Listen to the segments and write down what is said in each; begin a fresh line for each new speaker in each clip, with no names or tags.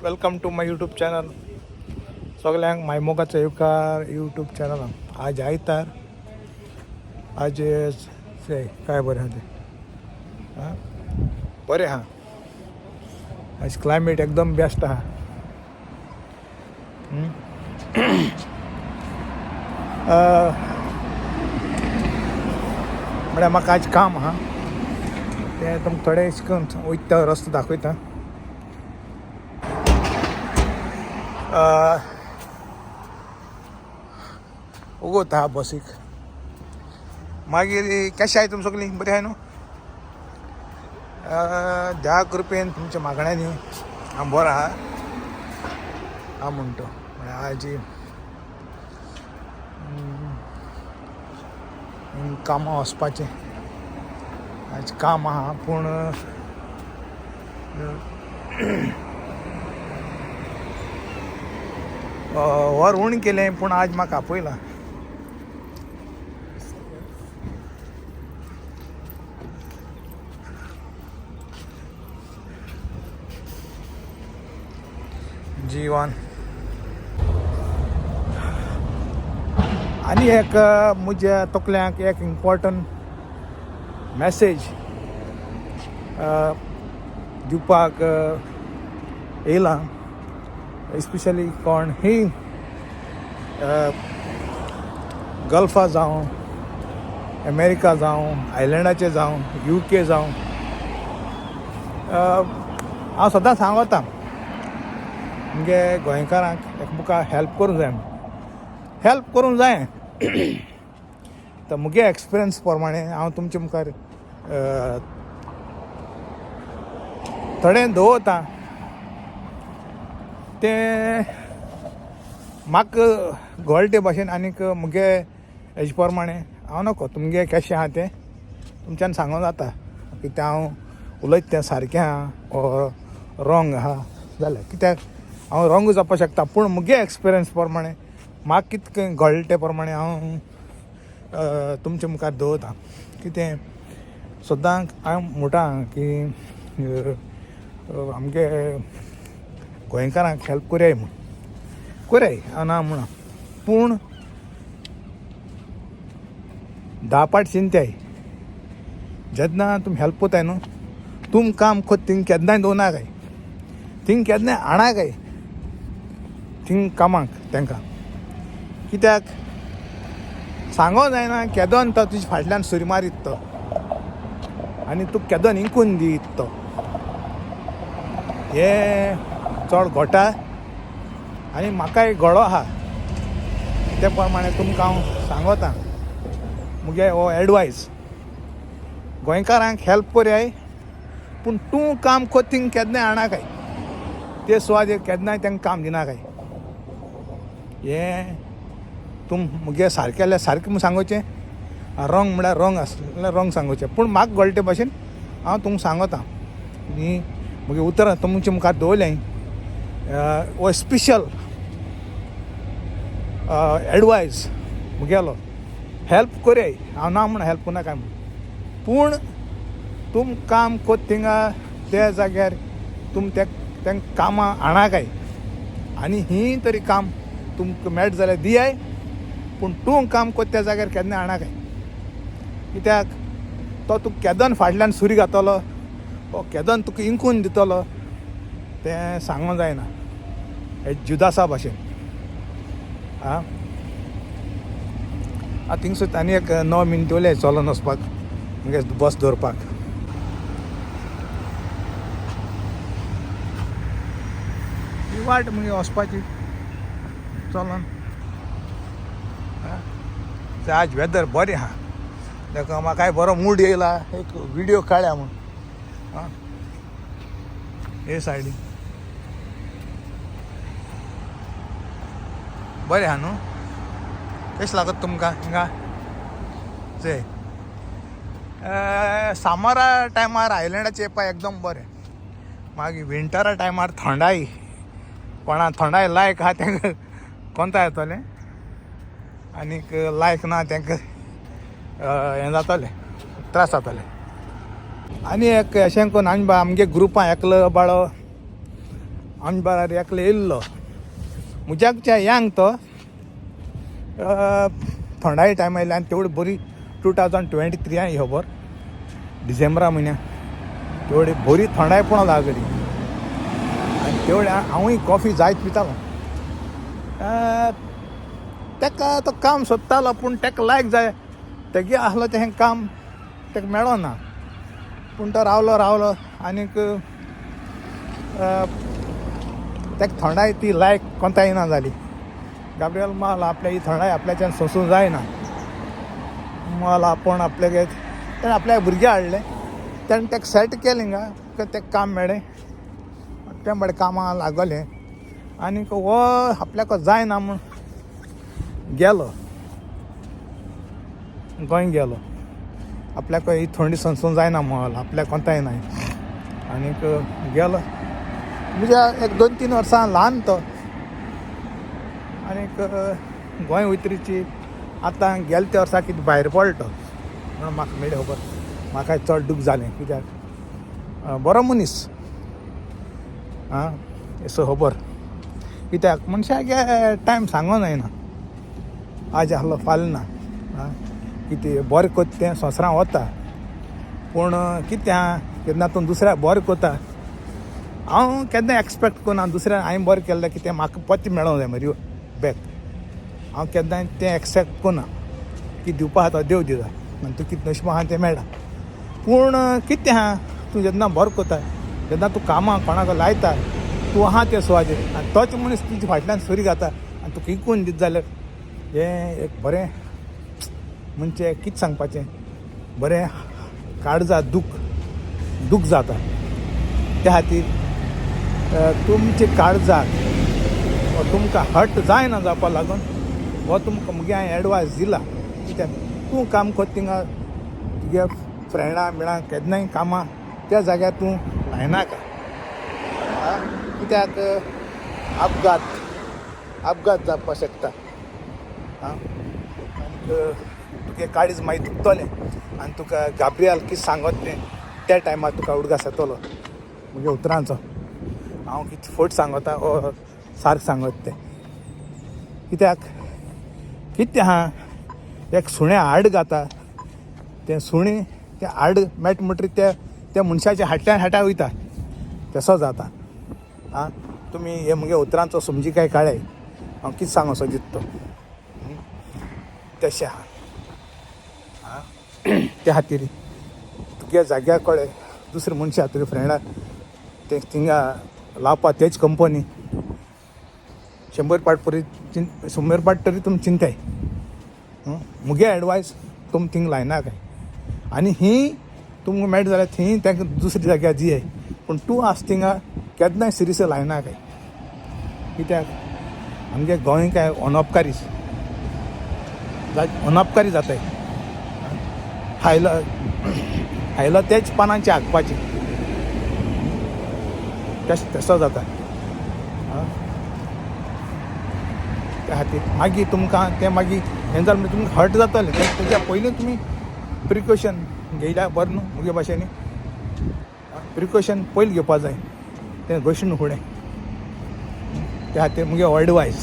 Welcome to my YouTube channel. सगळ्यांक मायमोगाचो येवकार यूट्यूब चॅनल. आज आयतार, आज से काय बरें आहा तें आं बरें आहा. आज क्लायमेट एकदम बेस्ट आहा. म्हळ्यार म्हाका आज काम आहा तें तुमकां थोडें शिकून वयता रस्तो दाखयता. उगोत आहा बसीक. मागीर कशें आहाय तुमी सगळीं? बरीं आहाय न्हू? देवा कृपेन तुमच्या मागण्यांनी हांव बरो आहा. हांव म्हणटा म्हळ्यार आज कामां वचपाचें. आज काम आहा पूण वर उण केलें पूण आज म्हाका आपयलां. जीवन आनी एक म्हज्या तकल्यांक एक इम्पॉर्टंट मॅसेज दिवपाक येयलां. एस्पेशली कोण ही गल्फा जावं, अमेरिका जावं, आयलँडाचे जावं, UK जावं. हांव सदां सांगता म्हणजे गोंयकारांक एकमेकाक हेल्प करूंक जाय. हेल्प करूंक जाय तर मुगे एक्सपिरियन्स प्रमाणे हांव तुमचे मुखार थोडें दवरता. तें म्हाका घोळटे भाशेन आनीक मुगे हेजे प्रमाणे हांव नको तुमगे कशें आहा तें तुमच्यान सांगूं जाता. कित्याक हांव उलयता तें सारकें आहा ओ रॉंग आहा जाल्यार कित्याक हांव रॉंग जावपाक शकता. पूण मुगे एक्सपिरियन्स प्रमाणे म्हाका कितकें घडलें ते प्रमाणे हांव तुमच्या मुखार दवरता. कितें सदांच हांव म्हणटा की आमगे गोंयकारांक हेल्प कोराय म्हूण. कोराय हांव ना म्हणा, पूण 10 पाट चिंत्याय. जेन्ना तुमी हेल्प कोताय न्हू, तुम काम कोत थिंग केन्नाय दवरनाकाय. थिंग केन्नाय हाडाकाय थिंग कामाक तांकां. कित्याक सांगो जायना केदोन तो तुजे फाटल्यान सुरी मारीत तो आनी तूं केदोन इंकून दीत तो. हें चड घोटा आनी म्हाकाय गळो आहा. ते प्रमाणे तुमकां हांव सांगता मुगे हो एडवायस. गोंयकारांक हेल्प कोराय पूण तूं काम कोत थिंग केन्नाय हाडाकाय. ते सुवातेर केन्नाय तांकां काम दिनाकाय. हें तुम मुगे सारकें जाल्यार सारकें म्हूण सांगोचें, रॉंग म्हळ्यार रॉंग आसल्यार रॉंग सांगोचें. पूण म्हाका गळटे भाशेन हांव तुमकां सांगता. न्ही मुगे उतर तुमचे मुखार दवरलें हो स्पेशल एडवायस मुगेलो. हेल्प कोराय, हांव ना म्हणून हेल्प कोन्ना काय म्हूण. पूण तुम काम कोत थिंगा त्या जाग्यार तुम तांकां कामां हाडाकाय. आनी ही तरी काम तुमकां मेळट जाल्यार दियाय. पूण तूं काम कोत त्या जाग्यार केन्ना हाडाकाय. कित्याक तो तुका केदोन फाटल्यान सुरी घातलो वो केदोन तुका इंकून दितलो तें सांगूं जायना. हे जुदासा भाशेन आं थिंगसून आनी एक 9 मिनट उरले चलोन वचपाक मुगे बस दवरपाक. ही वाट मुगे वचपाची चलोन. आज वेदर बरें आहा ताका म्हाकाय बरो मूड येयला एक व्हिडिओ काडया म्हूण. हे सायडीन बरें आहा न्हू? कशें लागत तुमकां हिंगा? चय सामारा टायमार आयलँडाचेर येवपाक एकदम बरें. मागीर विंटरा टायमार थंडाय, कोणा थंडाय लायक आहा तांकां कोंता येतलें आनीक लायक ना तांकां हें जातलें, त्रास जातले. आनी एक अशें करून आमी आमगे ग्रुपां एकलो बाळो आमी बारार एकलो येयल्लो मुज्याकच्या यांग तो थंडाय टायम आयली आनी तेवढी बरी 2023 खबर डिसेंबरा म्हयन्याक तेवढी बरी थंडाय पण लागली आनी तेवढे हांवूय कॉफी जायत पितालो ताका तो काम सोदतालो पूण ताका लायक जाय तेगे आसलो तें काम ताका मेळोना पूण तो रावलो आनीक ताका थंडाय ती लायक कोंता येना जाली गाब्रियल माल आपल्या ही थंडाय आपल्याच्यान सोसूंक जायना माल आपण आपल्याक ताणें आपल्या भुरगे हाडले ताणें ताका सेट केलें हिंगा ताका काम मेळ्ळें तें बरें कामां लागलें आनीक हो आपल्याक जायना म्हूण गेलो गोंय गेलो आपल्याक ही थंडी सोसूंक जायना माल आपल्याक कोंता येना आनीक गेलो म्हणजे 1-2-3 वर्सां ल्हान तो आनीक गोंय वयतरीची आतां गेल्या त्या वर्सा कितें भायर पडलो म्हणून म्हाका मेळ्ळें खबर म्हाका चड दूख जालें कित्याक बरो मनीस असो खबर कित्याक मनशाक टायम सांगूंक जायना आज आहलो फाल्यां ना कितें बरें कोत्ता तें संवसारां वता पूण कितें केन्ना तूं दुसऱ्याक बरें कोता हांव केन्ना एक्सपेक्ट करना दुसऱ्याक हांवें बरें केल्लें कितें म्हाका पत्ती मेळोंक जाय मरे बॅक हांव केन्ना तें एक्सेप्ट करना कितें दिवपा आहा तो देव दिता आनी तूं कितें नशिबा आहा तें मेळटा पूण कितें आहा तूं जेन्ना बरें कोता जेन्ना तूं कामां कोणाक लायता तूं आहा तें सुवातेर आनी तोच मनीस तुज्या फाटल्यान सुरी घाता आनी तुका इकून दिता जाल्यार हें एक बरें म्हणजे कितें सांगपाचें बरें काळजाक दूख जाता त्या खातीर तुमचे काळजाक तुमकां हट जायना जावपा लागून हो तुमकां मुगे हांवें एडवायस दिला कित्याक तूं काम कोत्ता थिंगा तुगे फ्रेंडां बिणां केन्नाय कामां त्या जाग्यार तूं लायनाका कित्याक अपघात जावपाक शकता आनीक तुगे काळीज मागीर दुखतलें आनी तुका गाब्रियल कितें सांगत तें त्या टायमार तुका उडगास येतलो मुगे उतरांचो हांव कितें फट सांगता ओ सारकें सांगत तें कित्याक कितें आहा एक सुणें हाड घाता तें सुणें तें हाड मेट म्हणटरी त्या मनशाच्या हाट्या वयता तसो जाता तुमी हे मुगे उतरांचो समजी काय काळय हांव कितें सांगोसो दिता तो तशें आहा त्या खातीर तुगे जाग्यार कळ्ळें दुसरे मनशां तुगे फ्रेंडाक ते थिंगा लावपा तेच कंपनी 100 पाट तरी तुमी चिंताय मुगे एडवायस तुमी थिंग लायना काय आनी ही तुमकां मेळटा जाल्यार थंय तांकां दुसरी जाग्यार दियाय पूण तूं आस थिंगा केन्नाय सिरियस लायना काय कित्याक आमगे गोंय काय अनपकारी जाताय हायलो तेच पानांचे हागपाचे तसो जाता त्या खातीर मागीर तुमकां तें मागीर हें जालें म्हणजे तुमकां हर्ट जातलें तेच्या पयलीं तुमी प्रिकॉशन घेयल्यार बरें न्हू मुगे भाशेनी प्रिकॉशन पयलीं घेवपा जाय तें गोश्ट न्हू फुडें त्या खातीर मुगे एडवायस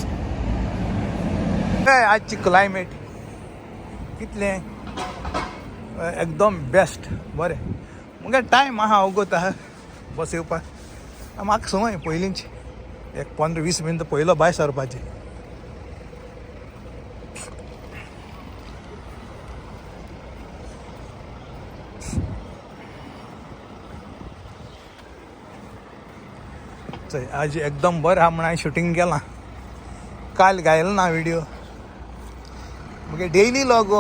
आजची क्लायमेट कितलें एकदम बेस्ट बरें मुगे टायम आहा ओगोत आहा बस येवपाक म्हाका संवय पयलींची एक 15-20 मिनटां पयलो भायर सरपाचें आज एकदम बरें आहा म्हण हांवें शुटींग केलां काल घायलो ना व्हिडियो मुगे डेयली लॉग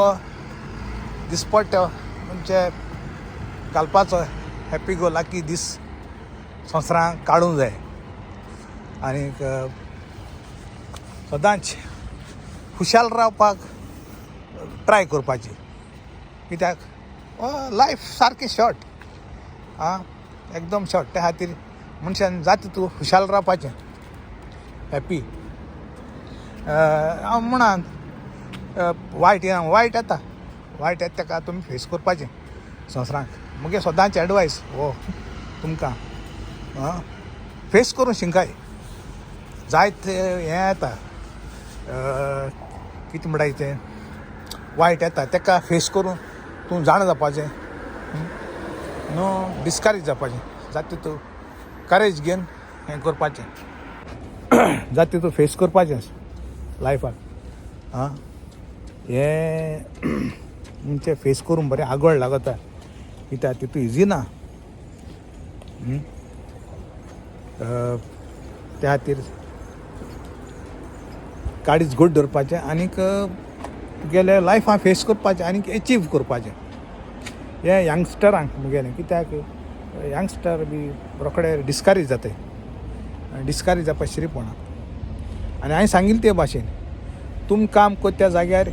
दिसपट्टो म्हणजे घालपाचो हॅपी गो लाकी दीस संवसारांत काडूंक जाय आनीक सदांच खुशाल रावपाक ट्राय करपाची कित्याक लायफ सारकें शॉर्ट एकदम शॉर्ट त्या खातीर मनशान जाता तूं खुशाल रावपाचें हॅपी हांव म्हणा वायट येता ताका तुमी फेस करपाचें संवसारांत मुगे सदांच एडवायस तुमकां फेस करून शिंकाय जायत हें येता कितें म्हणटात वायट येता ताका फेस करून तूं जाण जावपाचें नो डिस्करेज जावपाचें जाता तूं करेज घेवन हें करपाचें जाता तूं फेस करपाचें लायफाक आं हें म्हणजे फेस करून बरें आगळ लागता कित्याक तितू इजी ना त्या खातीर काडीच घट धरपाचें आनीक तुगेलें लायफान फेस करपाचें आनीक एचीव करपाचें हें यंगस्टरांक मुगेलें कित्याक यंगस्टर बी रोखडे डिस्करेज जाताय डिस्करेज जावपा शिरीपणा आनी हांवें सांगिल्लें ते भाशेन तुम काम कर त्या जाग्यार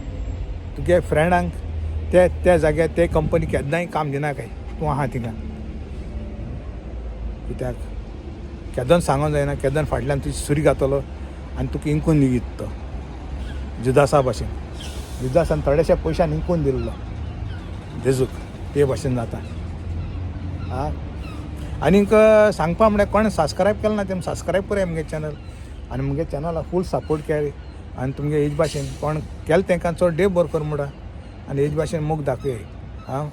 तुगे फ्रेंडांक त्या जाग्यार ते कंपनी केन्नाय काम दिनाकाय तूं आहा थिंगा कित्याक केदोन सांगोंक जायना केदोन फाटल्यान तुजी सुरी घातलो आनी तुका इंकून लेगीत तो जुदासा भाशेन जुदासान थोड्याशा पयशान इंकून दिल्लो जेजूक ते भाशेन जाता आं आनीक सांगपा म्हळ्यार कोण सबस्क्रायब केलें ना तेम सबस्क्रायब कराय मुगे चॅनल आनी मुगे चॅनलाक फूल सपोर्ट केली आनी तुमगे हेज भाशेन कोण केलें तांकां चड डे बर कर म्हणटा आनी हेज भाशेन मोग दाखय आं